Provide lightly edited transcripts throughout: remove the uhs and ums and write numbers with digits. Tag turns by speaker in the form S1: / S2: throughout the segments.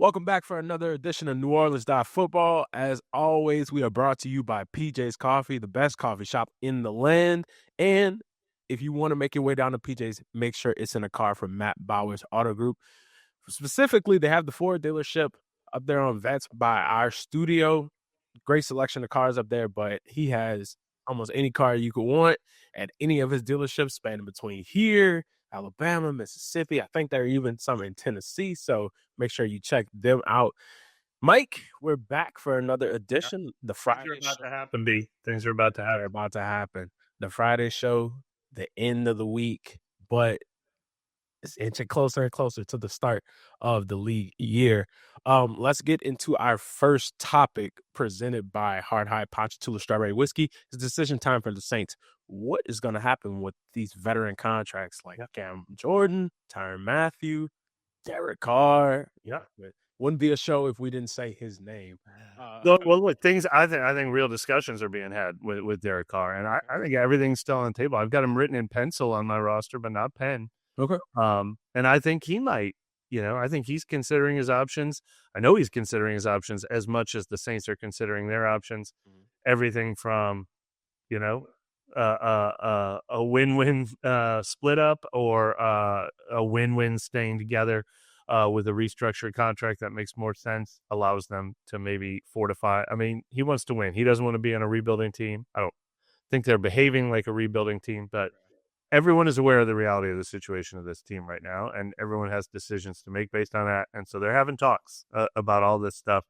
S1: Welcome back for another edition of NewOrleans.Football. As always, we are brought to you by PJ's Coffee, the best coffee shop in the land. And if you want to make your way down to PJ's, make sure it's in a car from Matt Bauer's Auto Group. Specifically, they have the Ford dealership up there on Vets by our studio. Great selection of cars up there, but he has almost any car you could want at any of his dealerships spanning between here, Alabama, Mississippi. I think there are even some in Tennessee, so make sure you check them out. Mike, we're back for another edition. The Friday
S2: Things are about
S1: show.
S2: to happen, B. Things are about to
S1: They're
S2: happen.
S1: about to happen. The Friday show, the end of the week, but it's inching closer and closer to the start of the league year. Let's get into our first topic presented by Hard High Ponchatoula Strawberry Whiskey. It's decision time for the Saints. What is going to happen with these veteran contracts like Cam Jordan, Tyrann Mathieu, Derek Carr?
S2: Yeah.
S1: It wouldn't be a show if we didn't say his name.
S2: Well, look, I think real discussions are being had with Derek Carr, and I think everything's still on the table. I've got him written in pencil on my roster, but not pen.
S1: Okay.
S2: And I think he might. I think he's considering his options. I know he's considering his options as much as the Saints are considering their options. Everything from, a win-win split up or a win-win staying together with a restructured contract that makes more sense, allows them to maybe fortify. I mean, he wants to win. He doesn't want to be on a rebuilding team. I don't think they're behaving like a rebuilding team, but everyone is aware of the reality of the situation of this team right now, and everyone has decisions to make based on that. And so they're having talks about all this stuff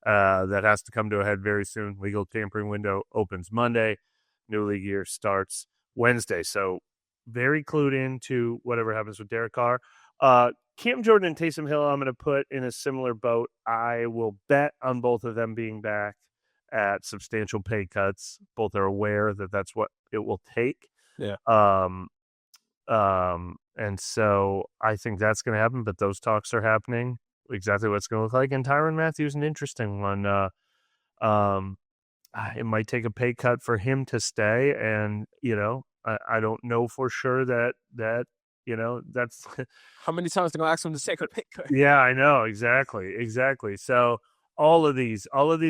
S2: that has to come to a head very soon. Legal tampering window opens Monday. New league year starts Wednesday. So very clued into whatever happens with Derek Carr. Cam Jordan and Taysom Hill, I'm going to put in a similar boat. I will bet on both of them being back at substantial pay cuts. Both are aware that that's what it will take.
S1: Yeah.
S2: And so I think that's going to happen, but those talks are happening. Exactly what it's going to look like. And Tyrann Mathieu is an interesting one. It might take a pay cut for him to stay. And, I don't know for sure that that's
S1: how many times they're going to ask him to take a pay cut?
S2: Yeah, I know. Exactly. So all of these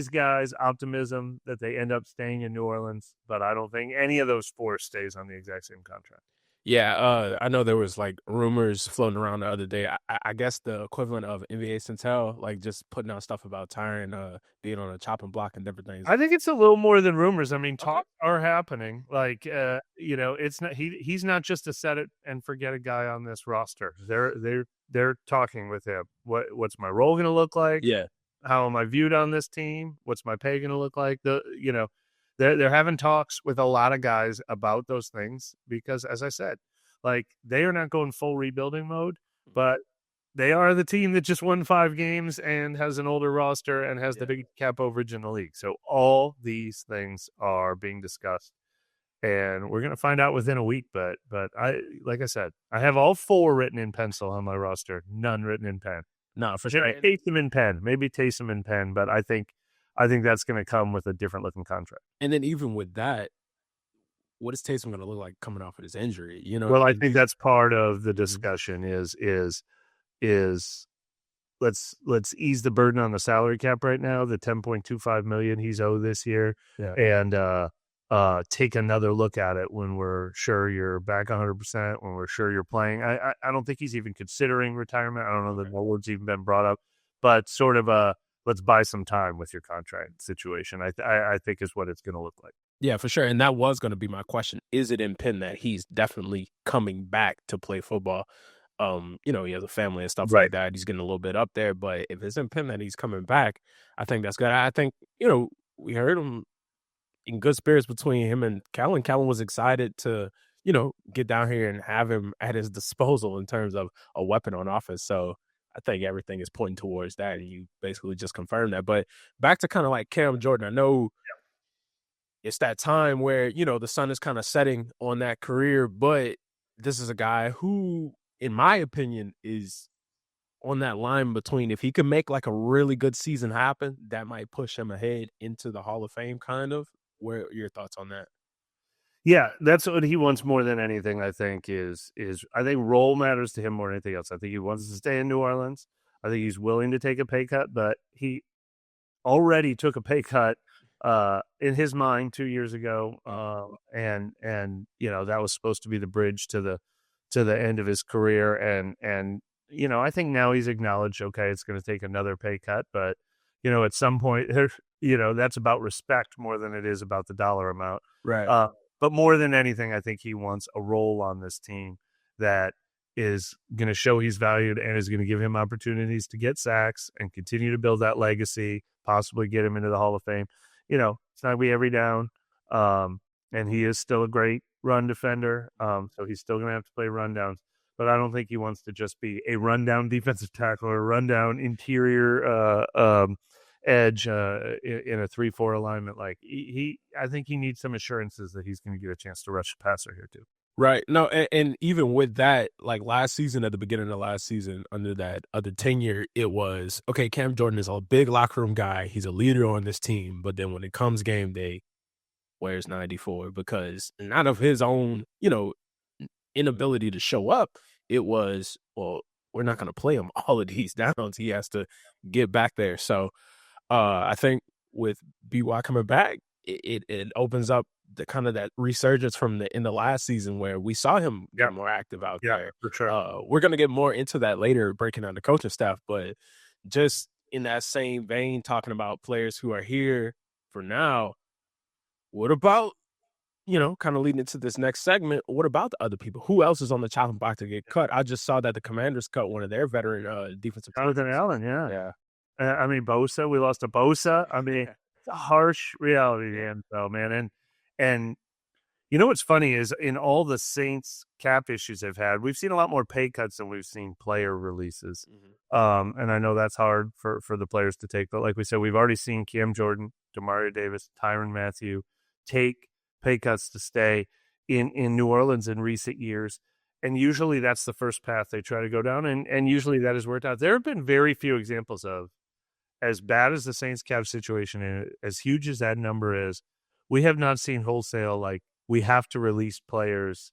S2: guys, optimism that they end up staying in New Orleans, but I don't think any of those four stays on the exact same contract.
S1: Yeah, I know there was like rumors floating around the other day. I guess the equivalent of NBA Centel, like just putting out stuff about Tyrann being on a chopping block and different things.
S2: I think it's a little more than rumors. I mean, talks are happening. Like, it's not he's not just a set it and forget a guy on this roster. They're talking with him. What's my role going to look like?
S1: Yeah.
S2: How am I viewed on this team? What's my pay going to look like? They're having talks with a lot of guys about those things because, as I said, like they are not going full rebuilding mode, but they are the team that just won 5 games and has an older roster and has the big cap overage in the league. So all these things are being discussed, and we're going to find out within a week. But like I said, I have all 4 written in pencil on my roster, none written in pen.
S1: No, for sure.
S2: Taysom in pen, maybe Taysom in pen, but I think that's going to come with a different looking contract.
S1: And then even with that, what is Taysom going to look like coming off of his injury?
S2: Well, I think that's part of the discussion is let's ease the burden on the salary cap right now, the $10.25 million he's owed this year, and take another look at it when we're sure you're back 100%, when we're sure you're playing. I don't think he's even considering retirement. I don't know that the word's even been brought up, but sort of let's buy some time with your contract situation, I think is what it's going to look like.
S1: Yeah, for sure. And that was going to be my question. Is it in pen that he's definitely coming back to play football? He has a family and stuff like that. He's getting a little bit up there, but if it's in pen that he's coming back, I think that's good. I think, we heard him in good spirits between him and Kellen. Kellen was excited to, get down here and have him at his disposal in terms of a weapon on offense. So I think everything is pointing towards that, and you basically just confirmed that. But back to kind of like Cam Jordan, I know it's that time where, the sun is kind of setting on that career, but this is a guy who, in my opinion, is on that line between if he can make like a really good season happen, that might push him ahead into the Hall of Fame kind of. What are your thoughts on that?
S2: Yeah, that's what he wants more than anything, I think, is I think role matters to him more than anything else. I think he wants to stay in New Orleans. I think he's willing to take a pay cut, but he already took a pay cut in his mind 2 years ago, and that was supposed to be the bridge to the end of his career, and I think now he's acknowledged, okay, it's going to take another pay cut, but at some point, that's about respect more than it is about the dollar amount.
S1: Right.
S2: But more than anything, I think he wants a role on this team that is going to show he's valued and is going to give him opportunities to get sacks and continue to build that legacy, possibly get him into the Hall of Fame. It's not going to be every down. And he is still a great run defender. So he's still going to have to play rundowns. But I don't think he wants to just be a rundown defensive tackle or a rundown interior edge in a 3-4 alignment. Like I think he needs some assurances that he's going to get a chance to rush the passer here too.
S1: Right. No, and even with that, like last season, at the beginning of last season, under that other tenure, it was, okay, Cam Jordan is a big locker room guy. He's a leader on this team. But then when it comes game day, where's 94? Because not of his own, inability to show up, it was, well, we're not going to play him all of these downs. He has to get back there. So I think with BY coming back, it opens up the kind of that resurgence from in the last season where we saw him get more active out there.
S2: For sure.
S1: We're going to get more into that later, breaking down the coaching staff, but just in that same vein, talking about players who are here for now, what about, kind of leading into this next segment, what about the other people? Who else is on the chopping block to get cut? I just saw that the Commanders cut one of their veteran defensive
S2: Jonathan
S1: tackles.
S2: Allen, yeah. I mean, Bosa, we lost to Bosa. I mean, it's a harsh reality, Dan, though, man. And what's funny is in all the Saints cap issues they've had, we've seen a lot more pay cuts than we've seen player releases. Mm-hmm. And I know that's hard for the players to take. But like we said, we've already seen Cam Jordan, Demario Davis, Tyrann Mathieu take pay cuts to stay in New Orleans in recent years. And usually that's the first path they try to go down. And usually that has worked out. There have been very few examples of, as bad as the Saints cap situation is, as huge as that number is, we have not seen wholesale, like, we have to release players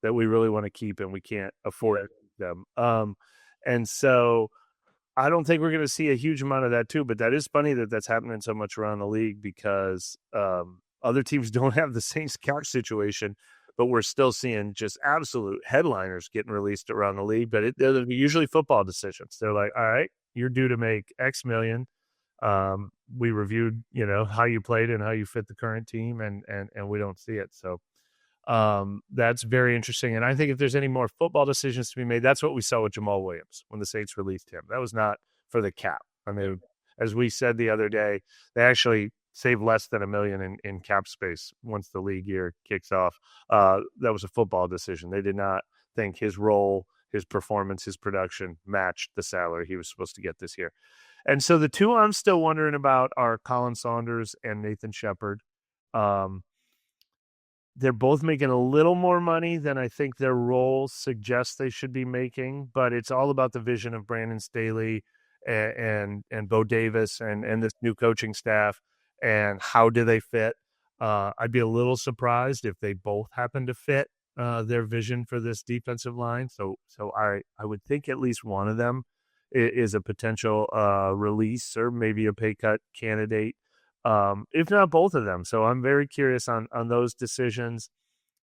S2: that we really want to keep and we can't afford them. And so I don't think we're going to see a huge amount of that too, but that is funny that that's happening so much around the league because other teams don't have the Saints cap situation, but we're still seeing just absolute headliners getting released around the league. But they're usually football decisions. They're like, all right, you're due to make X million. We reviewed, how you played and how you fit the current team, and we don't see it. So that's very interesting. And I think if there's any more football decisions to be made, that's what we saw with Jamal Williams when the Saints released him. That was not for the cap. I mean, as we said the other day, they actually saved less than $1 million in cap space once the league year kicks off. That was a football decision. They did not think his role, his performance, his production matched the salary he was supposed to get this year. And so the two I'm still wondering about are Colin Saunders and Nathan Shepard. They're both making a little more money than I think their roles suggest they should be making, but it's all about the vision of Brandon Staley and Bo Davis and this new coaching staff and how do they fit. I'd be a little surprised if they both happen to fit their vision for this defensive line. So I would think at least one of them is a potential release or maybe a pay cut candidate, if not both of them. So I'm very curious on those decisions.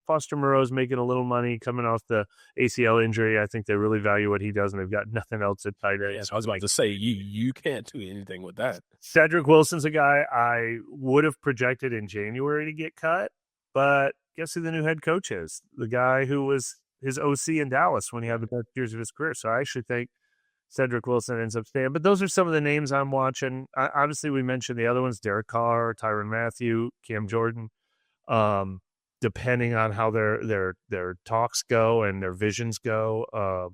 S2: Foster Moreau's making a little money coming off the ACL injury. I think they really value what he does, and they've got nothing else at tight end.
S1: Yeah, so I was about to say, you can't do anything with that.
S2: Cedric Wilson's a guy I would have projected in January to get cut, but guess who the new head coach is? The guy who was his OC in Dallas when he had the best years of his career. So I actually think Cedric Wilson ends up staying. But those are some of the names I'm watching. Obviously, we mentioned the other ones, Derek Carr, Tyrann Mathieu, Cam Jordan. Depending on how their talks go and their visions go,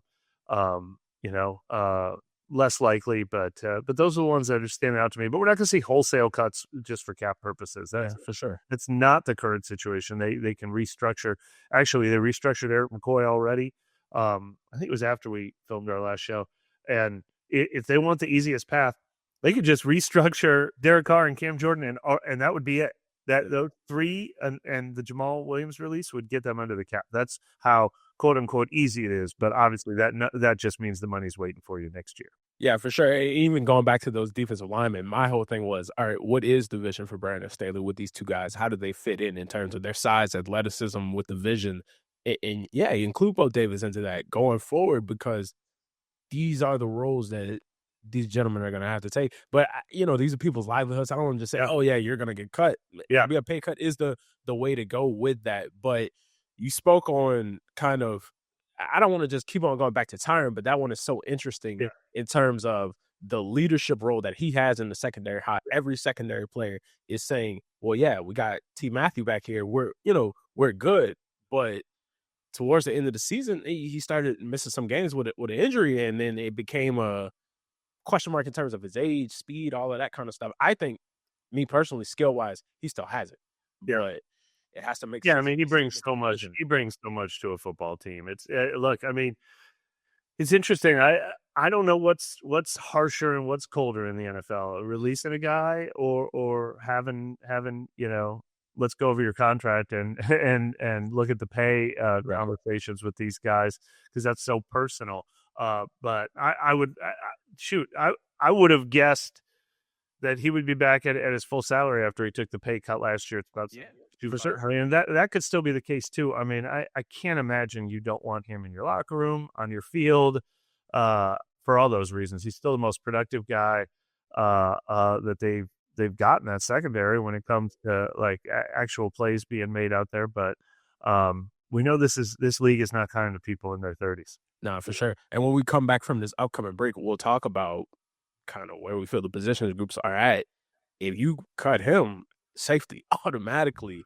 S2: less likely. But those are the ones that are standing out to me. But we're not going to see wholesale cuts just for cap purposes. That's
S1: for sure.
S2: That's not the current situation. They can restructure. Actually, they restructured Eric McCoy already. I think it was after we filmed our last show. And if they want the easiest path, they could just restructure Derek Carr and Cam Jordan, and that would be it. That those three and the Jamal Williams release would get them under the cap. That's how quote unquote easy it is. But obviously that just means the money's waiting for you next year.
S1: Yeah, for sure. Even going back to those defensive linemen, my whole thing was, all right, what is the vision for Brandon Staley with these two guys? How do they fit in terms of their size, athleticism, with the vision? And yeah, include Bo Davis into that going forward, because these are the roles that these gentlemen are going to have to take. But these are people's livelihoods. I don't want to just say,
S2: Yeah.
S1: "Oh yeah, you're going to get cut."
S2: Yeah.
S1: Maybe a pay cut is the way to go with that. But you spoke on kind of. I don't want to just keep on going back to Tyrann, but that one is so interesting
S2: Yeah.
S1: in terms of the leadership role that he has in the secondary. How every secondary player is saying, "Well, yeah, we got T. Mathieu back here. We're good," but towards the end of the season, he started missing some games with an injury, and then it became a question mark in terms of his age, speed, all of that kind of stuff. I think, me personally, skill wise, he still has it,
S2: Yeah.
S1: but it has to make
S2: Yeah, I
S1: sense.
S2: mean, he brings so much.
S1: Position.
S2: He brings so much to a football team. It's look, I mean, it's interesting. I don't know what's harsher and what's colder in the NFL: releasing a guy or having let's go over your contract and and look at the pay
S1: Right.
S2: conversations with these guys, because that's so personal. But I would have guessed that he would be back at his full salary after he took the pay cut last year. It's about
S1: Yeah,
S2: two
S1: for sure.
S2: I mean, that could still be the case too. I mean, I can't imagine you don't want him in your locker room, on your field, for all those reasons. He's still the most productive guy that they've gotten that secondary when it comes to like actual plays being made out there. But we know this league is not kind to people in their 30s.
S1: No, for sure. And when we come back from this upcoming break, we'll talk about kind of where we feel the positions groups are at. If you cut him, safety automatically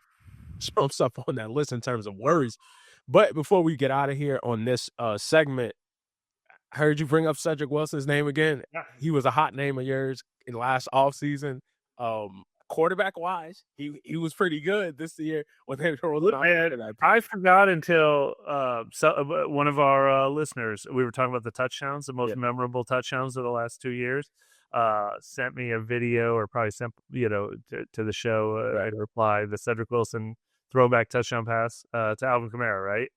S1: jumps up on that list in terms of worries. But before we get out of here on this segment, I heard you bring up Cedric Wilson's name again.
S2: Yeah.
S1: He was a hot name of yours in last offseason. Quarterback wise, he was pretty good this year when they were rolling out.
S2: I forgot until one of our listeners, we were talking about the touchdowns, the most memorable touchdowns of the last 2 years, sent me a video, or probably sent to the show a reply, the Cedric Wilson throwback touchdown pass to Alvin Kamara, right?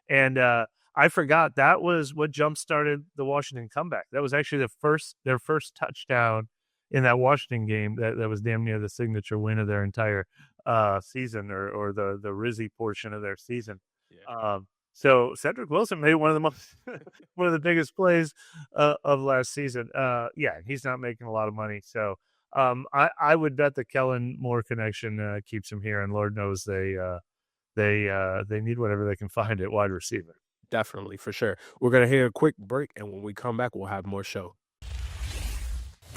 S2: And I forgot that was what jump started the Washington comeback. That was actually their first touchdown in that Washington game. That was damn near the signature win of their entire season, or the Rizzy portion of their season. Yeah. So Cedric Wilson made one of the biggest plays of last season. Yeah, he's not making a lot of money, so I would bet the Kellen Moore connection keeps him here, and Lord knows they need whatever they can find at wide receiver.
S1: Definitely, for sure. We're going to hit a quick break, and when we come back, we'll have more show.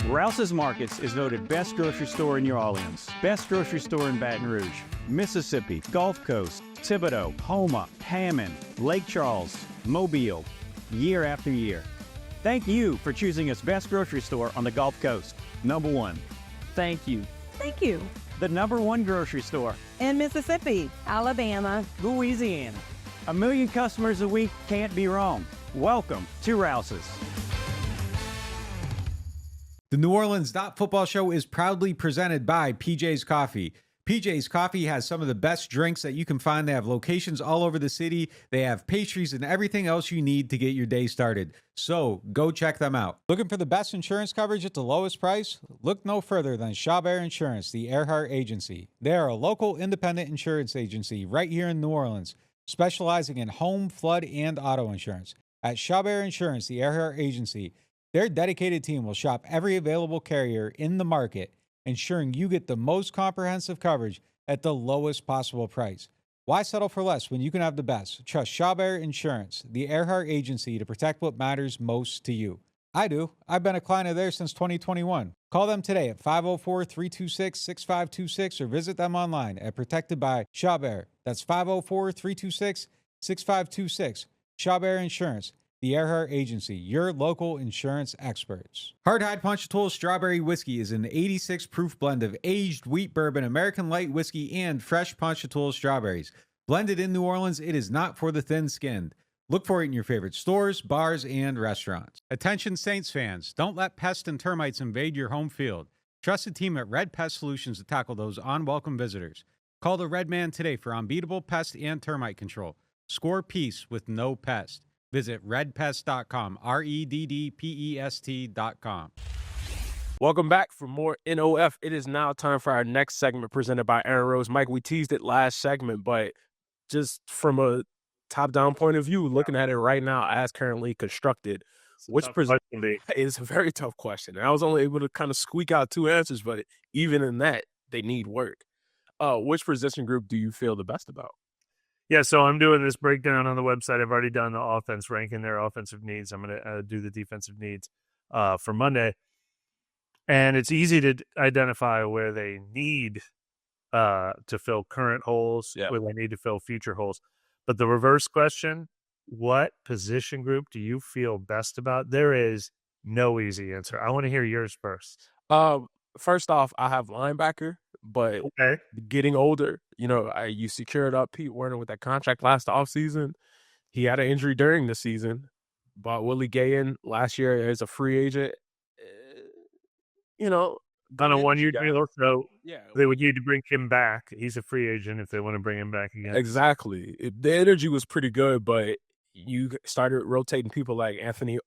S3: Rouse's Markets is voted best grocery store in New Orleans, best grocery store in Baton Rouge, Mississippi, Gulf Coast, Thibodaux, Houma, Hammond, Lake Charles, Mobile, year after year. Thank you for choosing us best grocery store on the Gulf Coast. Number one. Thank you.
S4: Thank you.
S3: The number one grocery store
S4: In Mississippi, Alabama,
S3: Louisiana. 1 million customers a week can't be wrong. Welcome to Rouse's.
S5: The NewOrleans.Football show is proudly presented by PJ's Coffee. PJ's Coffee has some of the best drinks that you can find. They have locations all over the city. They have pastries and everything else you need to get your day started. So go check them out. Looking for the best insurance coverage at the lowest price? Look no further than Chabert Insurance, the Earhart Agency. They are a local independent insurance agency right here in New Orleans, specializing in home, flood, and auto insurance. At Chabert Insurance, the Earhart Agency, their dedicated team will shop every available carrier in the market, ensuring you get the most comprehensive coverage at the lowest possible price. Why settle for less when you can have the best? Trust Chabert Insurance, the Earhart Agency, to protect what matters most to you. I do. I've been a client of theirs since 2021. Call them today at 504-326-6526 or visit them online at Protected by Chabert. That's 504-326-6526. Chabert Insurance, the Earhart Agency, your local insurance experts. Hardhide Ponchatoula Strawberry Whiskey is an 86 proof blend of aged wheat bourbon, American light whiskey, and fresh Ponchatoula strawberries. Blended in New Orleans, it is not for the thin-skinned. Look for it in your favorite stores, bars, and restaurants. Attention Saints fans, don't let pests and termites invade your home field. Trust the team at Red Pest Solutions to tackle those unwelcome visitors. Call the Red Man today for unbeatable pest and termite control. Score peace with no pest. Visit redpest.com, REDDPEST.com.
S1: Welcome back for more NOF. It is now time for our next segment presented by Aaron Rose. Mike, we teased it last segment, but just from a top-down point of view, looking at it right now as currently constructed, it's a very tough question. And I was only able to kind of squeak out 2 answers, but even in that, they need work. Which position group do you feel the best about?
S2: Yeah, so I'm doing this breakdown on the website. I've already done the offense, ranking their offensive needs. I'm going to do the defensive needs for Monday. And it's easy to identify where they need to fill current holes, where they need to fill future holes. But the reverse question, what position group do you feel best about? There is no easy answer. I want to hear yours first.
S1: First off, I have linebacker, but getting older, you secured up Pete Werner with that contract last offseason. He had an injury during the season. Bought Willie Gay in last year as a free agent.
S2: On a 1-year deal, so they would need to bring him back. He's a free agent if they want to bring him back again.
S1: Exactly. The energy was pretty good, but you started rotating people like Anthony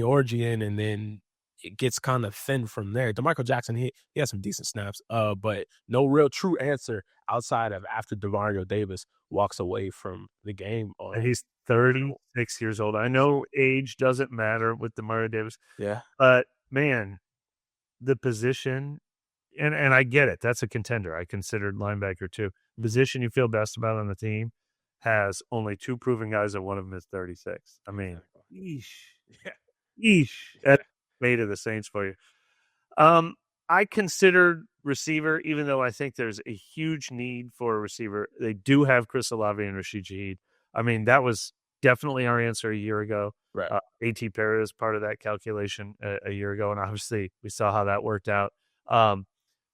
S1: Orgean, and then it gets kind of thin from there. DeMichael Jackson, he has some decent snaps, but no real true answer outside of after DeMario Davis walks away from the game.
S2: And he's 36 years old. I know age doesn't matter with DeMario Davis.
S1: Yeah.
S2: But, man, the position, and I get it. That's a contender. I considered linebacker too. The position you feel best about on the team has only 2 proven guys, and one of them is 36. I mean, yeesh. That's made of the Saints for you. I considered receiver, even though I think there's a huge need for a receiver. They do have Chris Olave and Rashid Shaheed. I mean, that was definitely our answer a year ago.
S1: Right.
S2: A.T. Perry is part of that calculation a year ago, and obviously we saw how that worked out.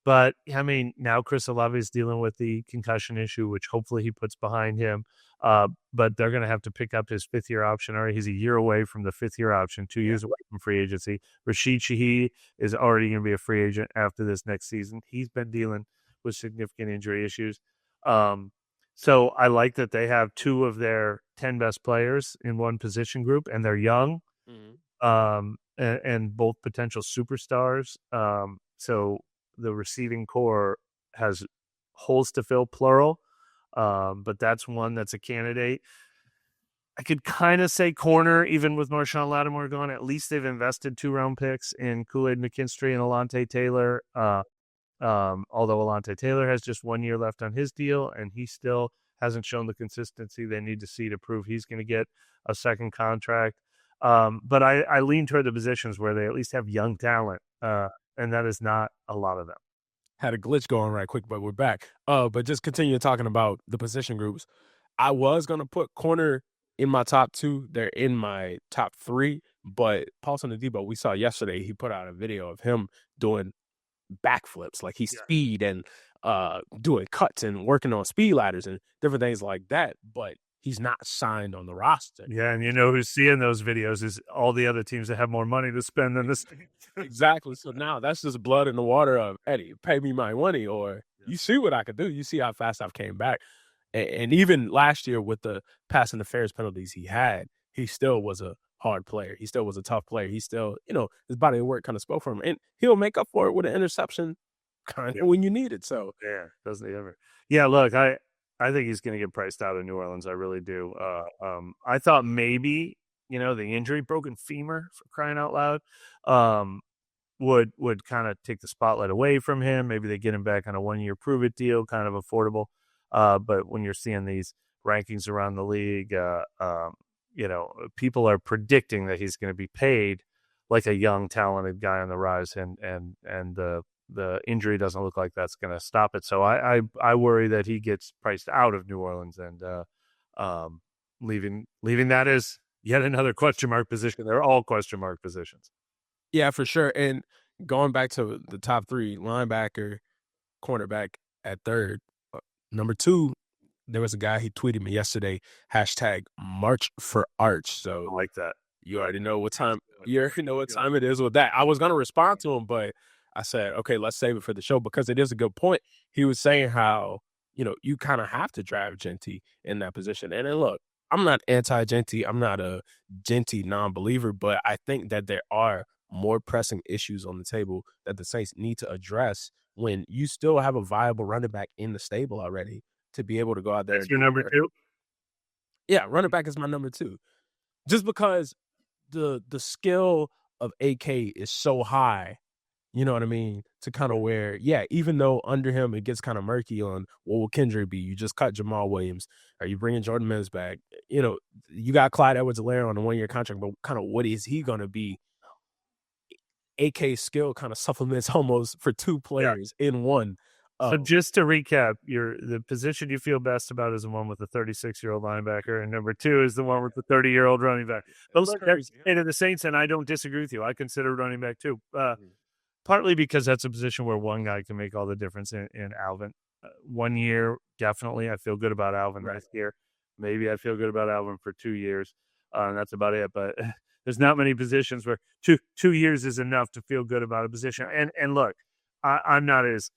S2: But, I mean, now Chris Olave is dealing with the concussion issue, which hopefully he puts behind him. But they're going to have to pick up his 5th-year option. Already, he's a year away from the 5th-year option, 2 years away from free agency. Rashid Shaheed is already going to be a free agent after this next season. He's been dealing with significant injury issues. So I like that they have 2 of their 10 best players in one position group, and they're young, and both potential superstars. So the receiving core has holes to fill, plural, but that's one that's a candidate. I could kind of say corner, even with Marshawn Lattimore gone. At least they've invested 2-round picks in Kool-Aid McKinstry and Alontae Taylor. Although Alontae Taylor has just 1 year left on his deal, and he still hasn't shown the consistency they need to see to prove he's going to get a second contract. But I lean toward the positions where they at least have young talent, and that is not a lot of them.
S1: Had a glitch going right quick, but we're back. But just continue talking about the position groups. I was going to put corner in my top 2. They're in my top 3. But Paulson Adebo, we saw yesterday, he put out a video of him doing backflips, like he's speed and doing cuts and working on speed ladders and different things like that, but he's not signed on the roster.
S2: Yeah, and who's seeing those videos is all the other teams that have more money to spend than this.
S1: Exactly. So now that's just blood in the water of, Eddie, pay me my money, or you see what I could do. You see how fast I've came back. And even last year with the pass interference penalties he had, he still was a hard player. He still was a tough player. He still, his body of work kind of spoke for him. And he'll make up for it with an interception kind of when you need it. So,
S2: doesn't he ever? Yeah, look, I think he's going to get priced out of New Orleans. I really do. I thought maybe, the injury, broken femur, for crying out loud, would kind of take the spotlight away from him. Maybe they get him back on a 1-year prove-it deal, kind of affordable. But when you're seeing these rankings around the league, people are predicting that he's going to be paid like a young, talented guy on the rise, and the injury doesn't look like that's going to stop it. So I worry that he gets priced out of New Orleans, and leaving that as yet another question mark position. They're all question mark positions.
S1: Yeah, for sure. And going back to the top 3, linebacker, cornerback at 3rd. Number 2, there was a guy, he tweeted me yesterday, #March for Arch. So
S2: I like that.
S1: You already know what time. You already know what time it is with that. I was going to respond to him, but I said, okay, let's save it for the show, because it is a good point. He was saying how, you kind of have to draft Genty in that position. And then look, I'm not anti-Genty. I'm not a Genty non-believer, but I think that there are more pressing issues on the table that the Saints need to address when you still have a viable running back in the stable already to be able to go out there.
S2: That's your number 2?
S1: Yeah, running back is my number 2. Just because the skill of AK is so high, you know what I mean? To kind of where, even though under him it gets kind of murky on what will Kendrick be? You just cut Jamal Williams. Are you bringing Jordan Mims back? You know, you got Clyde Edwards-Helaire on a 1-year contract, but kind of what is he going to be? AK's skill kind of supplements almost for 2 players in one.
S2: So just to recap, the position you feel best about is the one with the 36-year-old linebacker, and number 2 is the one with the 30-year-old running back. But look, and in the Saints, and I don't disagree with you. I consider running back too, partly because that's a position where one guy can make all the difference in Alvin. 1 year, definitely, I feel good about Alvin this year. Maybe I feel good about Alvin for 2 years, and that's about it. But there's not many positions where two years is enough to feel good about a position. And look, I'm not as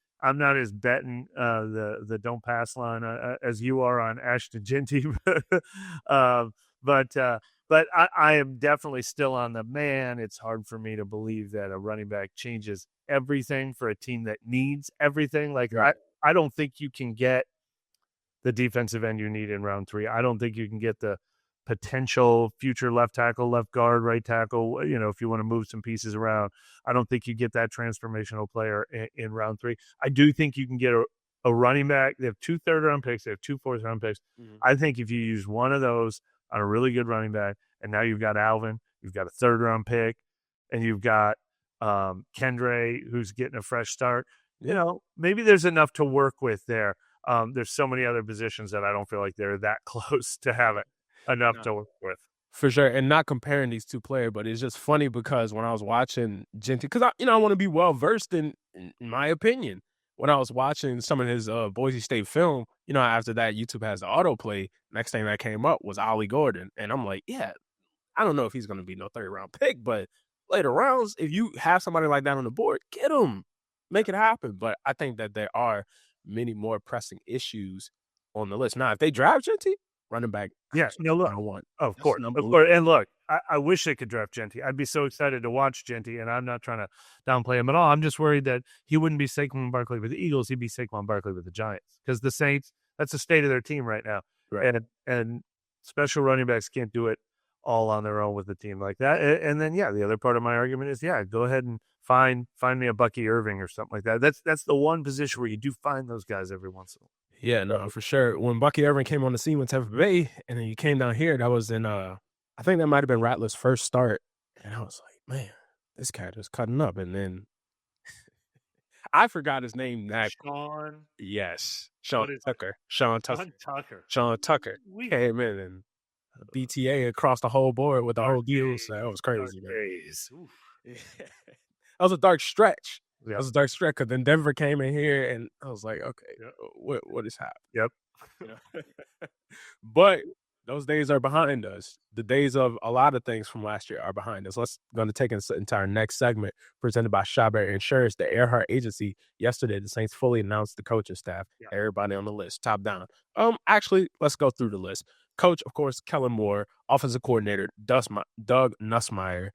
S2: betting the don't pass line as you are on Ashton Genty, but I am definitely still on the man. It's hard for me to believe that a running back changes everything for a team that needs everything. Like I don't think you can get the defensive end you need in round 3. I don't think you can get the potential future left tackle, left guard, right tackle, if you want to move some pieces around. I don't think you get that transformational player in round 3. I do think you can get a running back. They have 2 third-round picks. They have 2 fourth-round picks. Mm-hmm. I think if you use one of those on a really good running back, and now you've got Alvin, you've got a third-round pick, and you've got Kendre, who's getting a fresh start, maybe there's enough to work with there. There's so many other positions that I don't feel like they're that close to having enough to work with.
S1: For sure. And not comparing these 2 players, but it's just funny because when I was watching Genty, because I want to be well versed in my opinion. When I was watching some of his Boise State film, after that YouTube has the autoplay, next thing that came up was Ollie Gordon. And I'm like, I don't know if he's going to be no 3rd-round pick, but later rounds, if you have somebody like that on the board, get him. Make it happen. But I think that there are many more pressing issues on the list. Now, if they draft Genty, running back.
S2: Yes, look. Of course. And look, I wish they could draft Genty. I'd be so excited to watch Genty, and I'm not trying to downplay him at all. I'm just worried that he wouldn't be Saquon Barkley with the Eagles. He'd be Saquon Barkley with the Giants, because the Saints, that's the state of their team right now. Right. And special running backs can't do it all on their own with a team like that. And then, the other part of my argument is, go ahead and find me a Bucky Irving or something like that. That's the one position where you do find those guys every once in a while.
S1: Yeah, no, for sure. When Bucky Irving came on the scene with Tampa Bay, and then you came down here, that was in, I think that might have been Rattler's first start. And I was like, man, this cat is cutting up. And then I forgot his name.
S2: Sean.
S1: Yes. Sean Tucker. Sean Tucker came in and BTA across the whole board with the whole deal. So that was crazy, man. That was a dark stretch. That was a dark stretch, because then Denver came in here, and I was like, okay, what is happening?
S2: Yep.
S1: But those days are behind us. The days of a lot of things from last year are behind us. Let's going to take us into our next segment, presented by Shawberry Insurance, the Earhart Agency. Yesterday, the Saints fully announced the coaching staff. Everybody on the list, top down. Actually, let's go through the list. Coach, of course, Kellen Moore. Offensive coordinator, Doug Nussmeier.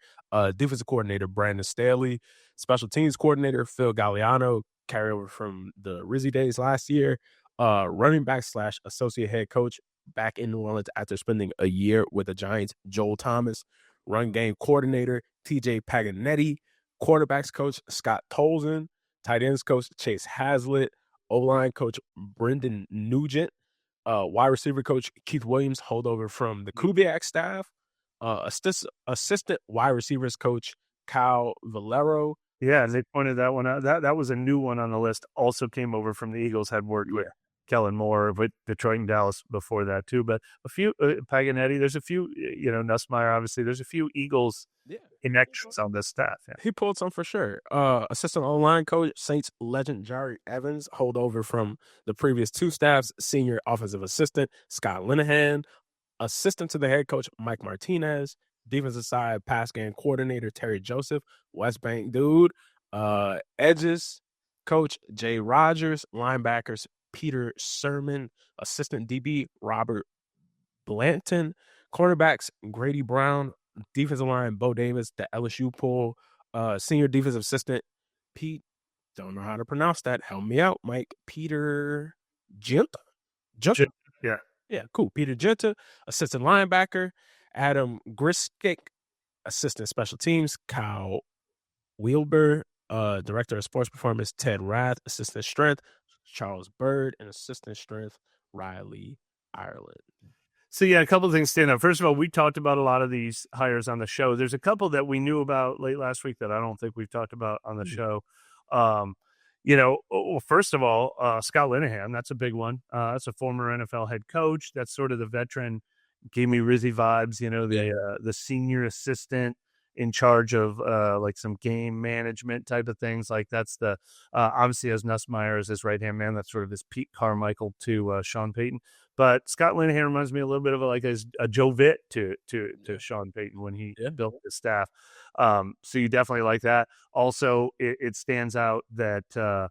S1: Defensive coordinator, Brandon Staley. Special teams coordinator, Phil Galliano, carryover from the Rizzy days last year. Running back / associate head coach, back in New Orleans after spending a year with the Giants, Joel Thomas. Run game coordinator, TJ Paganetti. Quarterbacks coach, Scott Tolzien. Tight ends coach, Chase Hazlitt. O-line coach, Brendan Nugent. Wide receiver coach, Keith Williams, holdover from the Kubiak staff. Assistant wide receivers coach, Kyle Valero.
S2: Yeah, and they pointed that one out. That was a new one on the list. Also came over from the Eagles, had worked with Kellen Moore with Detroit and Dallas before that too. But a few, Paganetti, there's a few, Nussmeier, obviously. There's a few Eagles connections on this staff. Yeah.
S1: He pulled some for sure. Assistant online coach, Saints legend Jari Evans, holdover from the previous 2 staffs. Senior offensive assistant, Scott Linehan. Assistant to the head coach, Mike Martinez. Defensive side pass game coordinator, Terry Joseph. West Bank dude. Edges coach, Jay Rogers. Linebackers, Peter Sermon. Assistant DB, Robert Blanton. Cornerbacks, Grady Brown. Defensive line, Bo Davis. The LSU pool, senior defensive assistant, Pete. Don't know how to pronounce that. Help me out, Mike. Peter Genta?
S2: Yeah.
S1: Yeah, cool. Peter Genta, assistant linebacker. Adam Griskick, assistant special teams. Kyle Wilbur, director of sports performance. Ted Rath, assistant strength. Charles Bird, and assistant strength. Riley Ireland.
S2: So, yeah, a couple of things stand out. First of all, we talked about a lot of these hires on the show. There's a couple that we knew about late last week that I don't think we've talked about on the show. Well, first of all, Scott Linehan, that's a big one. That's a former NFL head coach. That's sort of the veteran, gave me Rizzy vibes, the senior assistant in charge of like some game management type of things. Like that's the obviously as Nussmeier as his right-hand man. That's sort of this Pete Carmichael to Sean Payton. But Scott Linehan reminds me a little bit of a Joe Vitt to Sean Payton when he built his staff. So you definitely like that. Also, it stands out that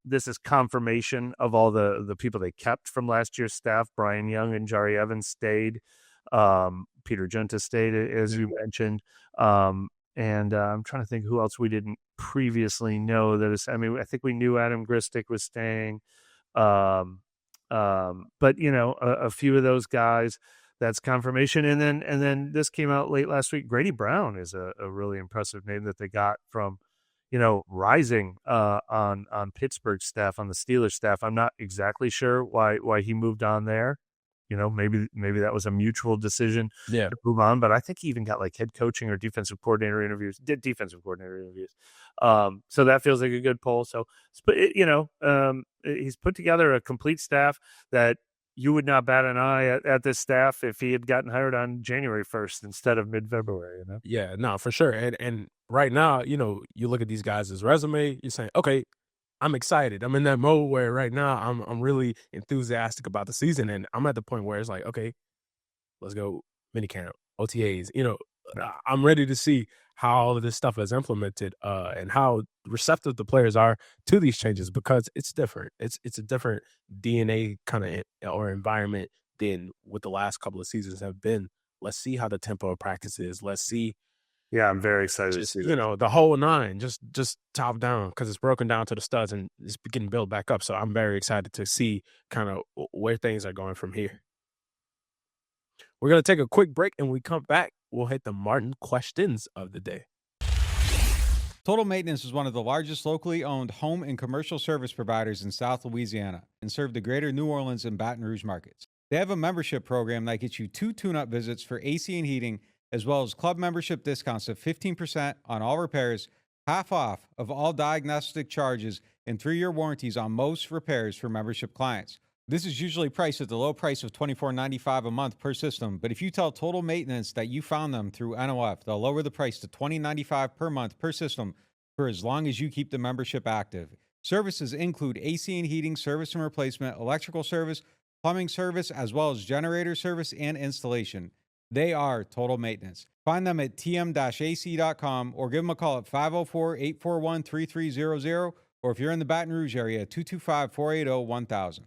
S2: this is confirmation of all the people they kept from last year's staff. Brian Young and Jari Evans stayed. Peter Genta stayed, as you mentioned. And I'm trying to think who else we didn't previously know. I think we knew Adam Gristick was staying. But a few of those guys, that's confirmation. And then this came out late last week. Grady Brown is a really impressive name that they got from, rising on Pittsburgh staff, on the Steelers staff. I'm not exactly sure why he moved on there. Maybe that was a mutual decision to move on. But I think he even got like head coaching or defensive coordinator interviews. Did defensive coordinator interviews. So that feels like a good poll. So, he's put together a complete staff that you would not bat an eye at this staff if he had gotten hired on January 1st instead of mid-February.
S1: Yeah, no, for sure. And right now, you look at these guys' resume. You're saying, okay, I'm excited. I'm in that mode where right now I'm really enthusiastic about the season, and I'm at the point where it's like, okay, let's go minicamp, OTAs. I'm ready to see how all of this stuff is implemented and how receptive the players are to these changes, because it's different. It's a different DNA kind of or environment than what the last couple of seasons have been. Let's see how the tempo of practice is. Let's see.
S2: Yeah, I'm very excited to see that.
S1: The whole nine, just top down, because it's broken down to the studs and it's getting built back up. So I'm very excited to see kind of where things are going from here. We're going to take a quick break, and when we come back, we'll hit the Martin questions of the day.
S5: Total Maintenance is one of the largest locally owned home and commercial service providers in South Louisiana and serve the greater New Orleans and Baton Rouge markets. They have a membership program that gets you 2 tune-up visits for AC and heating, as well as club membership discounts of 15% on all repairs, half off of all diagnostic charges, and 3-year warranties on most repairs for membership clients. This is usually priced at the low price of $24.95 a month per system, but if you tell Total Maintenance that you found them through NOF, they'll lower the price to $20.95 per month per system for as long as you keep the membership active. Services include AC and heating service and replacement, electrical service, plumbing service, as well as generator service and installation. They are Total Maintenance. Find them at tm-ac.com or give them a call at 504-841-3300, or if you're in the Baton Rouge area, 225-480-1000.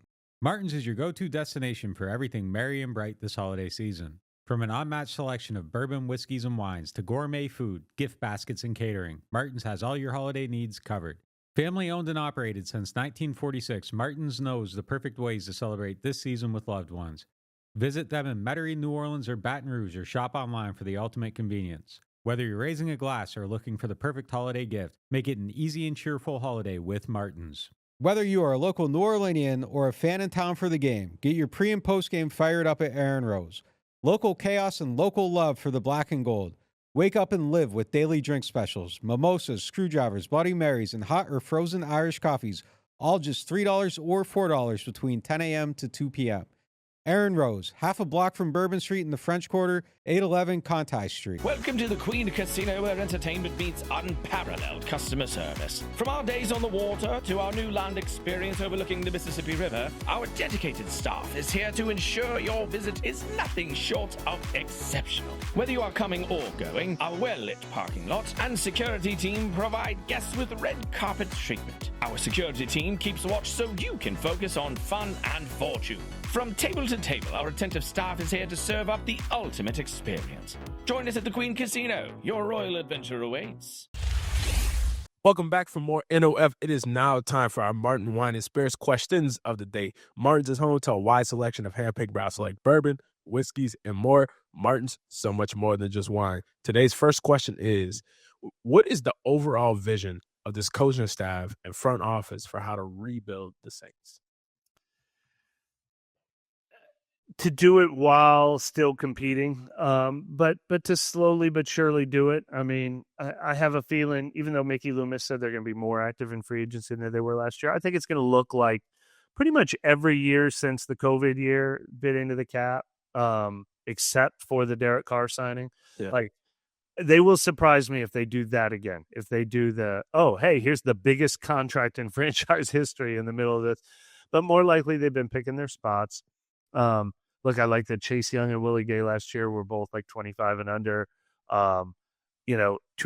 S5: Martin's is your go-to destination for everything merry and bright this holiday season. From an unmatched selection of bourbon, whiskeys, and wines to gourmet food, gift baskets, and catering, Martin's has all your holiday needs covered. Family owned and operated since 1946, Martin's knows the perfect ways to celebrate this season with loved ones. Visit them in Metairie, New Orleans, or Baton Rouge, or shop online for the ultimate convenience. Whether you're raising a glass or looking for the perfect holiday gift, make it an easy and cheerful holiday with Martin's. Whether you are a local New Orleanian or a fan in town for the game, get your pre- and post-game fired up at Aaron Rose. Local chaos and local love for the black and gold. Wake up and live with daily drink specials, mimosas, screwdrivers, Bloody Marys, and hot or frozen Irish coffees, all just $3 or $4 between 10 a.m. to 2 p.m. Aaron Rose, half a block from Bourbon Street in the French Quarter 811 Conti Street.
S6: Welcome to the Queen Casino, where entertainment meets unparalleled customer service. From our days on the water to our new land experience overlooking the Mississippi River, our dedicated staff is here to ensure your visit is nothing short of exceptional. Whether you are coming or going, our well-lit parking lot and security team provide guests with red carpet treatment. Our security team keeps watch so you can focus on fun and fortune. From table to table, our attentive staff is here to serve up the ultimate experience. Join us at the Queen Casino. Your royal adventure awaits.
S1: Welcome back for more NOF. It is now time for our Martin Wine and Spirits questions of the day. Martin's is home to a wide selection of hand-picked brown select bourbon, whiskeys, and more. Martin's, so much more than just wine. Today's first question is, what is the overall vision of this coaching staff and front office for how to rebuild the Saints?
S2: To do it while still competing, but to slowly but surely do it. I mean, I have a feeling, even though Mickey Loomis said they're going to be more active in free agency than they were last year, I think it's going to look like pretty much every year since the COVID year bit into the cap, except for the Derek Carr signing.
S1: Yeah.
S2: Like, they will surprise me if they do that again. If they do here's the biggest contract in franchise history in the middle of this. But more likely, they've been picking their spots. Look, I like that Chase Young and Willie Gay last year were both like 25 and under. 2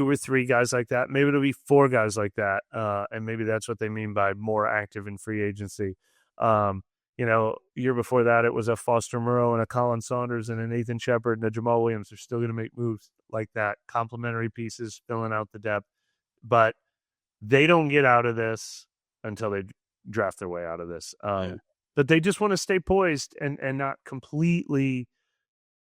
S2: or 3 guys like that. Maybe it'll be 4 guys like that. And maybe that's what they mean by more active in free agency. Year before that, it was a Foster Moreau and a Colin Saunders and a Nathan Shepard and a Jamal Williams. They're still going to make moves like that. Complementary pieces, filling out the depth. But they don't get out of this until they draft their way out of this. But they just want to stay poised and not completely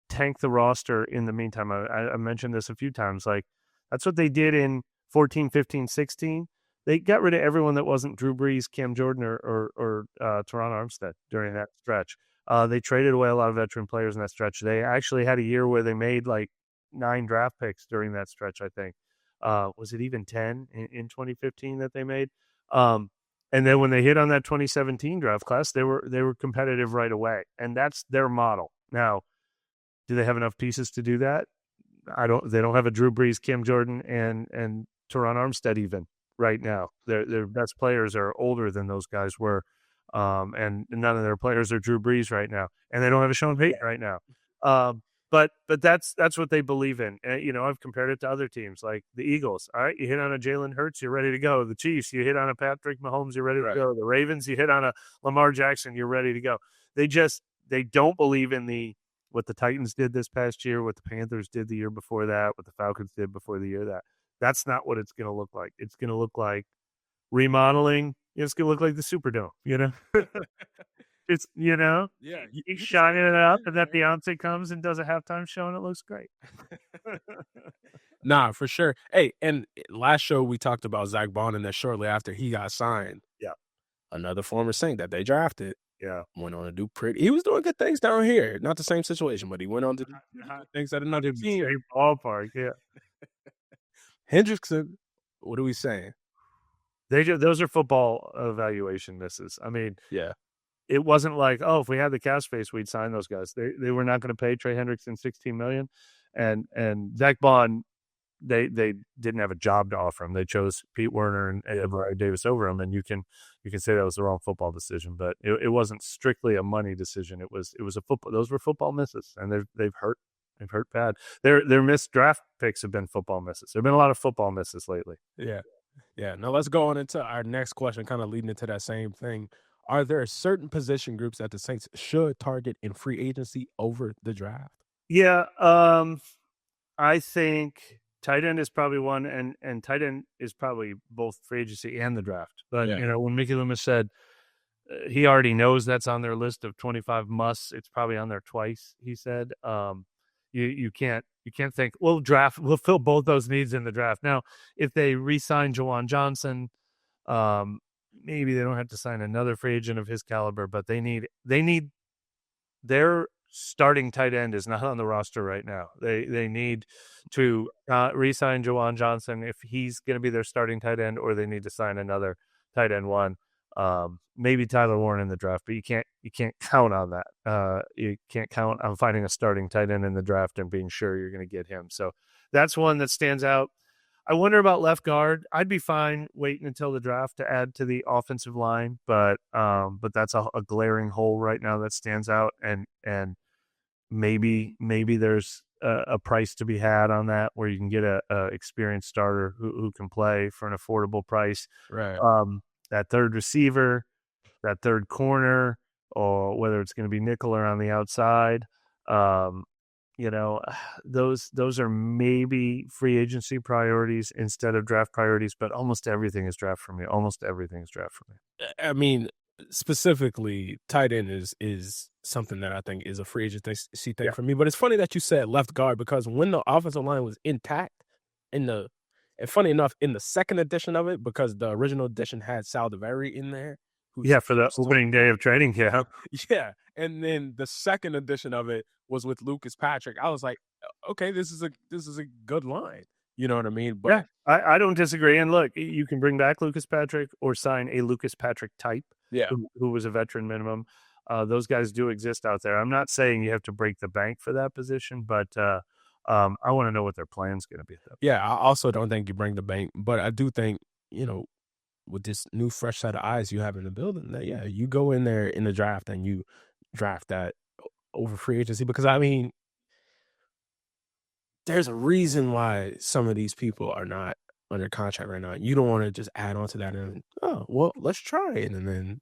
S2: tank the roster in the meantime. I mentioned this a few times. Like, that's what they did in 14, 15, 16. They got rid of everyone that wasn't Drew Brees, Cam Jordan, or Tyrann Armstead during that stretch. They traded away a lot of veteran players in that stretch. They actually had a year where they made like 9 draft picks during that stretch, I think. Was it even 10 in 2015 that they made? And then when they hit on that 2017 draft class, they were competitive right away. And that's their model. Now, do they have enough pieces to do that? They don't have a Drew Brees, Cam Jordan, and Tyrann Armstead even right now. Their best players are older than those guys were. And none of their players are Drew Brees right now. And they don't have a Sean Payton right now. But that's what they believe in. I've compared it to other teams like the Eagles. All right, you hit on a Jalen Hurts, you're ready to go. The Chiefs, you hit on a Patrick Mahomes, you're ready to go. The Ravens, you hit on a Lamar Jackson, you're ready to go. They don't believe in what the Titans did this past year, what the Panthers did the year before that, what the Falcons did before the year that. That's not what it's going to look like. It's going to look like remodeling. It's going to look like the Superdome, It's, he's shining it up, and that Beyonce comes and does a halftime show, and it looks great.
S1: Nah, for sure. Hey, and last show we talked about Zach Bond, and that shortly after he got signed, another former Saint that they drafted, went on to do he was doing good things down here. Not the same situation, but he went on to do things at another team.
S2: Same ballpark,
S1: Hendrickson, what are we saying?
S2: Those are football evaluation misses. I mean, it wasn't like, if we had the cap space, we'd sign those guys. They were not going to pay Trey Hendrickson $16 million, and Zach Bond, they didn't have a job to offer him. They chose Pete Werner and Brian Davis over him, and you can say that was the wrong football decision, but it wasn't strictly a money decision. It was a football. Those were football misses, and they've hurt. They've hurt bad. Their missed draft picks have been football misses. There've been a lot of football misses lately.
S1: Yeah. Now let's go on into our next question, kind of leading into that same thing. Are there certain position groups that the Saints should target in free agency over the draft?
S2: Yeah, I think tight end is probably one, and tight end is probably both free agency and the draft. But, when Mickey Loomis said he already knows that's on their list of 25 musts, it's probably on there twice, he said. You can't think, we'll fill both those needs in the draft. Now, if they re-sign Jawan Johnson, maybe they don't have to sign another free agent of his caliber, but they need their starting tight end is not on the roster right now. They need to re-sign Jawan Johnson if he's going to be their starting tight end, or they need to sign another tight end one. Maybe Tyler Warren in the draft, but you can't count on that. You can't count on finding a starting tight end in the draft and being sure you're going to get him. So that's one that stands out. I wonder about left guard. I'd be fine waiting until the draft to add to the offensive line, but that's a glaring hole right now that stands out, and maybe there's a price to be had on that where you can get a experienced starter who can play for an affordable price.
S1: Right.
S2: That third receiver, that third corner, or whether it's going to be nickel or on the outside. Those are maybe free agency priorities instead of draft priorities, but almost everything is draft for me.
S1: I mean, specifically, tight end is something that I think is a free agency thing for me. But it's funny that you said left guard, because when the offensive line was intact and funny enough, in the second edition of it, because the original edition had Sal DeVary in there.
S2: For the opening day of training camp.
S1: Yeah. And then the second edition of it was with Lucas Patrick. I was like, okay, this is a good line. You know what I mean? But
S2: I don't disagree. And look, you can bring back Lucas Patrick or sign a Lucas Patrick type who was a veteran minimum. Those guys do exist out there. I'm not saying you have to break the bank for that position, but I want to know what their plan's going to be.
S1: Yeah, I also don't think you bring the bank, but I do think, with this new fresh set of eyes you have in the building, that you go in there in the draft and you draft that over free agency, because I mean, there's a reason why some of these people are not under contract right now. You don't want to just add on to that and let's try it, and then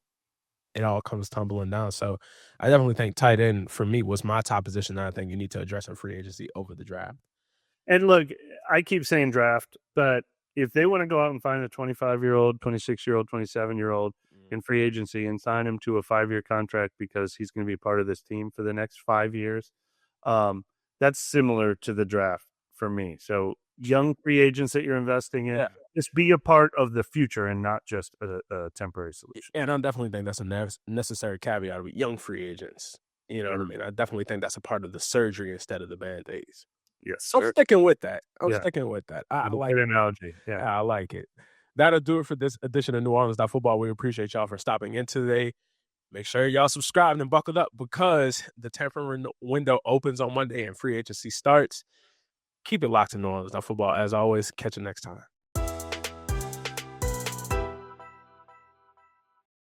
S1: it all comes tumbling down. So I definitely think tight end for me was my top position that I think you need to address in free agency over the draft.
S2: And look, I keep saying draft, but if they want to go out and find a 25-year-old, 26-year-old, 27-year-old in free agency and sign him to a 5-year contract because he's going to be part of this team for the next 5 years, that's similar to the draft for me. So young free agents that you're investing in, just be a part of the future and not just a temporary solution.
S1: And I definitely think that's a necessary caveat with young free agents. You know what I mean? I definitely think that's a part of the surgery instead of the Band-Aids.
S2: Yes,
S1: so I'm sticking with that. I like
S2: the analogy.
S1: I like it. That'll do it for this edition of NewOrleans.Football. We appreciate y'all for stopping in today. Make sure y'all subscribe and buckled up, because the transfer window opens on Monday and free agency starts. Keep it locked to NewOrleans.Football. As always, catch you next time.